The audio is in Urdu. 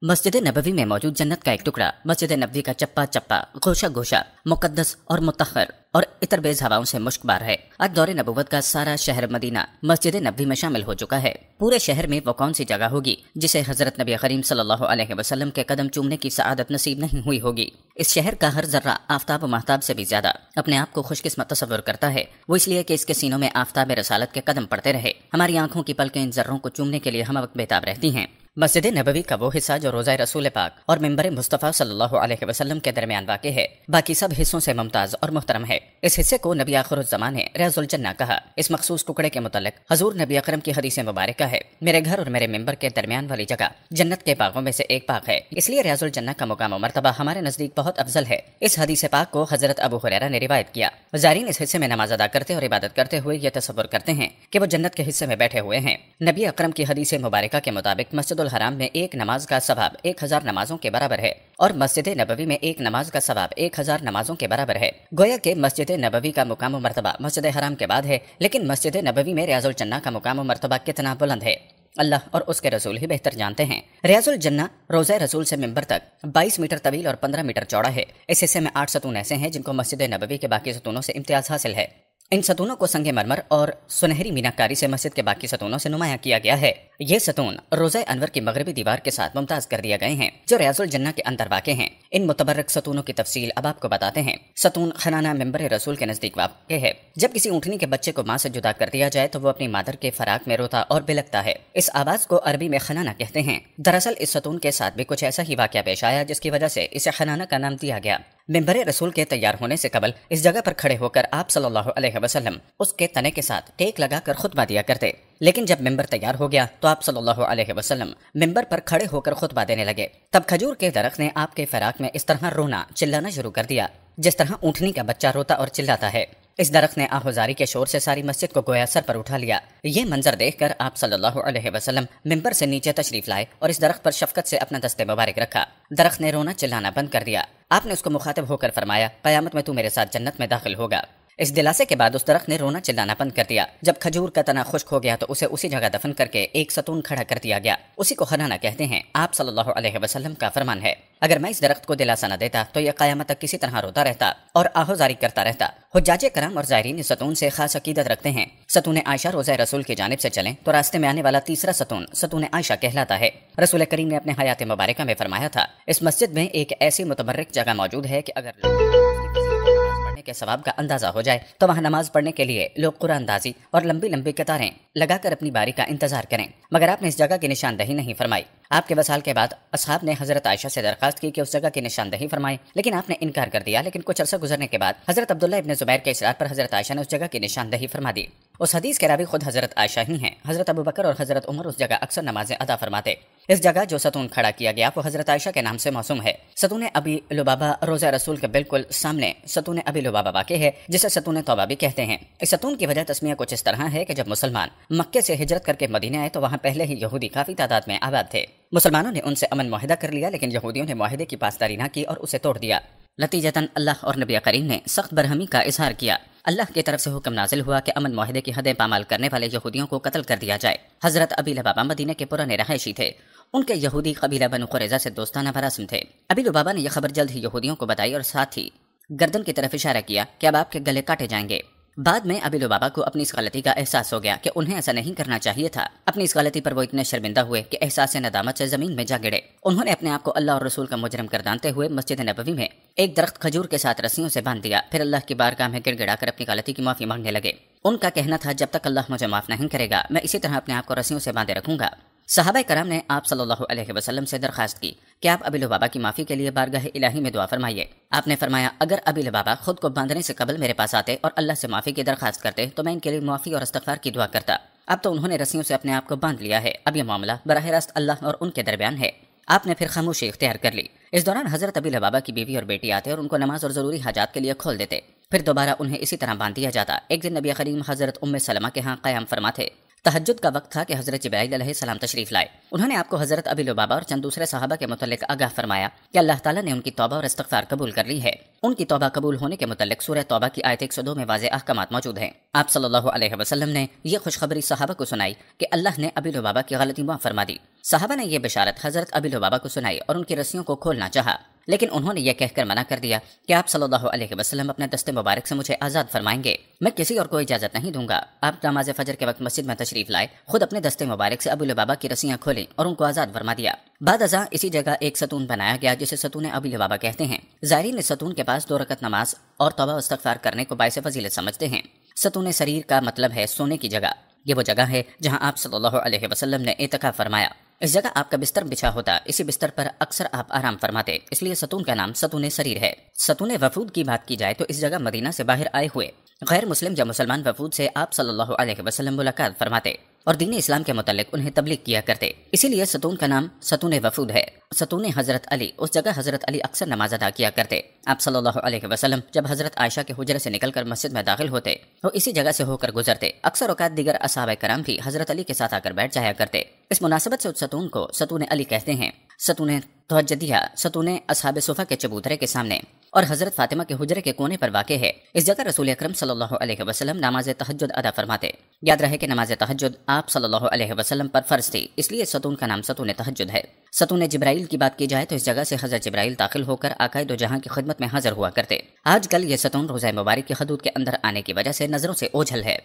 مسجد نبوی میں موجود جنت کا ایک ٹکڑا مسجد نبوی کا چپا چپا گوشہ گوشہ مقدس اور متطہر اور عطر بیز ہواؤں سے مشک بار ہے۔ آج دور نبوت کا سارا شہر مدینہ مسجد نبوی میں شامل ہو چکا ہے۔ پورے شہر میں وہ کون سی جگہ ہوگی جسے حضرت نبی کریم صلی اللہ علیہ وسلم کے قدم چومنے کی سعادت نصیب نہیں ہوئی ہوگی۔ اس شہر کا ہر ذرہ آفتاب و مہتاب سے بھی زیادہ اپنے آپ کو خوش قسمت تصور کرتا ہے، وہ اس لیے کہ اس کے سینوں میں آفتاب رسالت کے قدم پڑتے رہے۔ ہماری آنکھوں کی پلکیں ان ذروں کو چومنے کے لیے ہم وقت بےتاب رہتی ہیں۔ مسجد نبوی کا وہ حصہ جو روضہ رسول پاک اور منبر مصطفیٰ صلی اللہ علیہ وسلم کے درمیان واقع ہے، باقی سب حصوں سے ممتاز اور محترم ہے۔ اس حصے کو نبی آخر الزمان نے ریاض الجنہ کہا۔ اس مخصوص ٹکڑے کے متعلق حضور نبی اکرم کی حدیث مبارکہ ہے، میرے گھر اور میرے منبر کے درمیان والی جگہ جنت کے باغوں میں سے ایک باغ ہے، اس لیے ریاض الجنہ کا مقام و مرتبہ ہمارے نزدیک بہت افضل ہے۔ اس حدیث پاک کو حضرت ابو ہریرہ نے روایت کیا۔ زائرین اس حصے میں نماز ادا کرتے اور عبادت کرتے ہوئے یہ تصور کرتے ہیں کہ وہ جنت کے حصے میں بیٹھے ہوئے ہیں۔ نبی اکرم کی حدیث مبارکہ کے مطابق مسجد الحرام میں ایک نماز کا ثواب 1000 نمازوں کے برابر ہے اور مسجد نبوی میں ایک نماز کا ثواب 1000 نمازوں کے برابر ہے۔ گویا کہ مسجد نبوی کا مقام و مرتبہ مسجد حرام کے بعد ہے، لیکن مسجد نبوی میں ریاض الجنہ کا مقام و مرتبہ کتنا بلند ہے اللہ اور اس کے رسول ہی بہتر جانتے ہیں۔ ریاض الجنہ روضہ رسول سے منبر تک 22 میٹر طویل اور 15 میٹر چوڑا ہے۔ اس حصے میں 8 ستون ایسے ہیں جن کو مسجد نبوی کے باقی ستونوں سے امتیاز حاصل ہے۔ ان ستونوں کو سنگ مرمر اور سنہری میناکاری سے مسجد کے باقی ستونوں سے نمایاں کیا گیا ہے۔ یہ ستون روضہ انور کی مغربی دیوار کے ساتھ ممتاز کر دیے گئے ہیں جو ریاض الجنہ کے اندر واقع ہیں۔ ان متبرک ستونوں کی تفصیل اب آپ کو بتاتے ہیں۔ ستون خنانہ منبر رسول کے نزدیک واقع ہے۔ جب کسی اونٹنی کے بچے کو ماں سے جدا کر دیا جائے تو وہ اپنی مادر کے فراق میں روتا اور بلکتا ہے۔ اس آواز کو عربی میں خنانہ کہتے ہیں۔ دراصل اس ستون کے ساتھ بھی کچھ ایسا ہی واقعہ پیش آیا جس کی وجہ سے اسے خنانہ کا نام دیا گیا۔ منبر رسول کے تیار ہونے سے قبل اس جگہ پر کھڑے ہو کر آپ صلی اللہ علیہ وسلم اس کے تنے کے ساتھ ٹیک لگا کر خطبہ دیا کرتے، لیکن جب منبر تیار ہو گیا تو آپ صلی اللہ علیہ وسلم منبر پر کھڑے ہو کر خطبہ دینے لگے۔ تب کھجور کے درخت نے آپ کے فراق میں اس طرح رونا چلانا شروع کر دیا جس طرح اونٹنی کا بچہ روتا اور چلاتا ہے۔ اس درخت نے آہوزاری کے شور سے ساری مسجد کو گویا سر پر اٹھا لیا۔ یہ منظر دیکھ کر آپ صلی اللہ علیہ وسلم منبر سے نیچے تشریف لائے اور اس درخت پر شفقت سے اپنا دست مبارک رکھا۔ درخت نے رونا چلانا بند کر دیا۔ آپ نے اس کو مخاطب ہو کر فرمایا، قیامت میں تو میرے ساتھ جنت میں داخل ہوگا۔ اس دلاسے کے بعد اس درخت نے رونا چلانا بند کر دیا۔ جب کھجور کا تنا خشک ہو گیا تو اسے اسی جگہ دفن کر کے ایک ستون کھڑا کر دیا گیا، اسی کو خنانہ کہتے ہیں۔ آپ صلی اللہ علیہ وسلم کا فرمان ہے، اگر میں اس درخت کو دلاسا نہ دیتا تو یہ قیامت تک کسی طرح روتا رہتا اور آہوزاری کرتا رہتا۔ حجاج کرام اور زائرین اس ستون سے خاص عقیدت رکھتے ہیں۔ ستون عائشہ روضہ رسول کی جانب سے چلیں تو راستے میں آنے والا تیسرا ستون ستون عائشہ کہلاتا ہے۔ رسول کریم نے اپنے حیات مبارکہ میں فرمایا تھا، اس مسجد میں ایک ایسی متبرک جگہ موجود ہے کہ اگر کے ثواب کا اندازہ ہو جائے تو وہاں نماز پڑھنے کے لیے لوگ قرآن دازی اور لمبی لمبی قطاریں لگا کر اپنی باری کا انتظار کریں، مگر آپ نے اس جگہ کی نشاندہی نہیں فرمائی۔ آپ کے وصال کے بعد اصحاب نے حضرت عائشہ سے درخواست کی کہ اس جگہ کی نشاندہی فرمائے، لیکن آپ نے انکار کر دیا۔ لیکن کچھ عرصہ گزرنے کے بعد حضرت عبداللہ ابن زبیر کے اصرار پر حضرت عائشہ نے اس جگہ کی نشاندہی فرما دی۔ اس حدیث کے راوی خود حضرت عائشہ ہی ہیں۔ حضرت ابوبکر اور حضرت عمر اس جگہ اکثر نمازیں ادا فرماتے۔ اس جگہ جو ستون کھڑا کیا گیا وہ حضرت عائشہ کے نام سے موسوم ہے۔ ستون ابی لبابہ روضہ رسول کے بالکل سامنے ستون ابی لبابہ واقع ہے جسے ستون توبہ بھی کہتے ہیں۔ اس ستون کی وجہ تسمیہ کچھ اس طرح ہے کہ جب مسلمان مکے سے ہجرت کر کے مدینے آئے تو وہاں پہلے ہی یہودی کافی تعداد میں آباد تھے۔ مسلمانوں نے ان سے امن معاہدہ کر لیا، لیکن یہودیوں نے معاہدے کی پاسداری نہ کی اور اسے توڑ دیا۔ نتیجتاً اللہ اور نبی کریم نے سخت برہمی کا اظہار کیا۔ اللہ کی طرف سے حکم نازل ہوا کہ امن معاہدے کی حدیں پامال کرنے والے یہودیوں کو قتل کر دیا جائے۔ حضرت ابی لبابہ مدینے کے پرانے رہائشی تھے۔ ان کے یہودی قبیلہ بنو قریظہ سے دوستانہ مراسم تھے۔ ابی لبابہ نے یہ خبر جلد ہی یہودیوں کو بتائی اور ساتھ ہی گردن کی طرف اشارہ کیا کہ اب آپ کے گلے کاٹے جائیں گے۔ بعد میں ابی لبابہ کو اپنی اس غلطی کا احساس ہو گیا کہ انہیں ایسا نہیں کرنا چاہیے تھا۔ اپنی اس غلطی پر وہ اتنے شرمندہ ہوئے کہ احساس ندامت سے زمین میں جا گڑے۔ انہوں نے اپنے آپ کو اللہ اور رسول کا مجرم گردانتے ہوئے مسجد نبوی میں ایک درخت کھجور کے ساتھ رسیوں سے باندھ دیا، پھر اللہ کی بارگاہ میں گڑ گڑا کر اپنی غلطی کی معافی مانگنے لگے۔ ان کا کہنا تھا، جب تک اللہ مجھے معاف نہیں کرے گا میں اسی طرح اپنے آپ کو رسیوں سے باندھے رکھوں گا۔ صحابہ کرام نے آپ صلی اللہ علیہ وسلم سے درخواست کی کہ آپ ابی لبابہ کی معافی کے لیے بارگاہ الہی میں دعا فرمائیے۔ آپ نے فرمایا، اگر ابی لبابہ خود کو باندھنے سے قبل میرے پاس آتے اور اللہ سے معافی کی درخواست کرتے تو میں ان کے لیے معافی اور استغفار کی دعا کرتا۔ اب تو انہوں نے رسیوں سے اپنے آپ کو باندھ لیا ہے، اب یہ معاملہ براہ راست اللہ اور ان کے درمیان ہے۔ آپ نے پھر خاموشی اختیار کر لی۔ اس دوران حضرت ابی لبابہ کی بیوی اور بیٹی آتے اور ان کو نماز اور ضروری حاجات کے لیے کھول دیتے، پھر دوبارہ انہیں اسی طرح باندھ دیا جاتا۔ ایک دن نبی کریم حضرت ام سلمہ کے ہاں قیام فرما تھے۔ تہجد کا وقت تھا کہ حضرت جبرائیل علیہ السلام تشریف لائے۔ انہوں نے آپ کو حضرت ابی لبابہ اور چند دوسرے صحابہ کے متعلق آگاہ فرمایا کہ اللہ تعالیٰ نے ان کی توبہ اور استغفار قبول کر لی ہے۔ ان کی توبہ قبول ہونے کے متعلق سورہ توبہ کی آیت 102 میں واضح احکامات موجود ہیں۔ آپ صلی اللہ علیہ وسلم نے یہ خوشخبری صحابہ کو سنائی کہ اللہ نے ابی لبابہ کی غلطی معاف فرما دی۔ صحابہ نے یہ بشارت حضرت ابی لبابہ کو سنائی اور ان کی رسیوں کو کھولنا چاہا، لیکن انہوں نے یہ کہہ کر منع کر دیا کہ آپ صلی اللہ علیہ وسلم اپنے دست مبارک سے مجھے آزاد فرمائیں گے، میں کسی اور کو اجازت نہیں دوں گا۔ آپ نماز فجر کے وقت مسجد میں تشریف لائے، خود اپنے دست مبارک سے ابو لبابہ کی رسیاں کھولیں اور ان کو آزاد فرما دیا۔ بعد ازاں اسی جگہ ایک ستون بنایا گیا جسے ستون ابی لبابہ کہتے ہیں۔ زائرین اس ستون کے پاس 2 رکعت نماز اور توبہ و استغفار کرنے کو باعث فضیلت سمجھتے ہیں۔ ستون سریر کا مطلب ہے سونے کی جگہ۔ یہ وہ جگہ ہے جہاں آپ صلی اللہ علیہ وسلم نے اعتکاف فرمایا۔ اس جگہ آپ کا بستر بچھا ہوتا، اسی بستر پر اکثر آپ آرام فرماتے، اس لیے ستون کا نام ستون سریر ہے۔ ستون وفود کی بات کی جائے تو اس جگہ مدینہ سے باہر آئے ہوئے غیر مسلم یا مسلمان وفود سے آپ صلی اللہ علیہ وسلم ملاقات فرماتے اور دین اسلام کے متعلق انہیں تبلیغ کیا کرتے، اسی لیے ستون کا نام ستون وفود ہے۔ ستون حضرت علی، اس جگہ حضرت علی اکثر نماز ادا کیا کرتے۔ آپ صلی اللہ علیہ وسلم جب حضرت عائشہ کے حجرے سے نکل کر مسجد میں داخل ہوتے تو اسی جگہ سے ہو کر گزرتے۔ اکثر اوقات دیگر اصحابہ کرام بھی حضرت علی کے ساتھ آ کر بیٹھ جایا کرتے۔ اس مناسبت سے اس ستون کو ستون علی کہتے ہیں۔ ستون تہجدیہ ستون اصحاب صفہ کے چبوترے کے سامنے اور حضرت فاطمہ کے حجرے کے کونے پر واقع ہے۔ اس جگہ رسول اکرم صلی اللہ علیہ وسلم نماز تہجد ادا فرماتے۔ یاد رہے کہ نماز تہجد آپ صلی اللہ علیہ وسلم پر فرض تھی، اس لیے ستون کا نام ستون تہجد ہے۔ ستون جبرائیل کی بات کی جائے تو اس جگہ سے حضرت جبرائیل داخل ہو کر آقائے دو جہاں کی خدمت میں حاضر ہوا کرتے۔ آج کل یہ ستون روضہ مبارک کی حدود کے اندر آنے کی وجہ سے نظروں سے اوجھل ہے۔